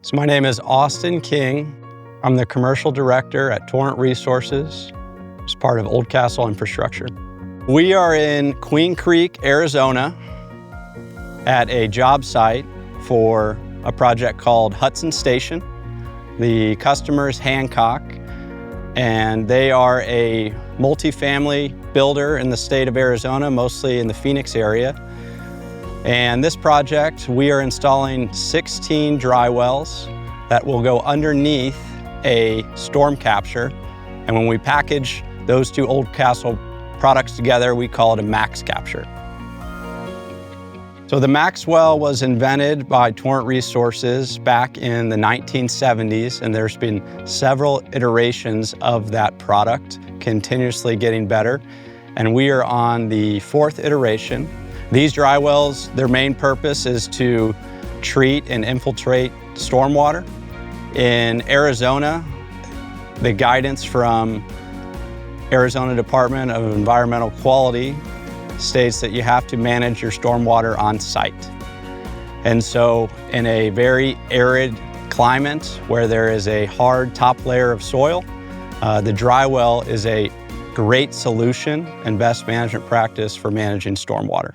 So my name is Austin King. I'm the commercial director at Torrent Resources as part of Old Castle Infrastructure. We are in Queen Creek, Arizona at a job site for a project called Hudson Station. The customer is Hancock, and they are a multifamily builder in the state of Arizona, mostly in the Phoenix area. And this project, we are installing 16 dry wells that will go underneath a StormCapture. And when we package those two Old Castle products together, we call it a MaxCapture. So the Max well was invented by Torrent Resources back in the 1970s, and there's been several iterations of that product, continuously getting better. And we are on the 4th iteration. These dry wells, their main purpose is to treat and infiltrate stormwater. In Arizona, the guidance from Arizona Department of Environmental Quality states that you have to manage your stormwater on site. And so in a very arid climate where there is a hard top layer of soil, the dry well is a great solution and best management practice for managing stormwater.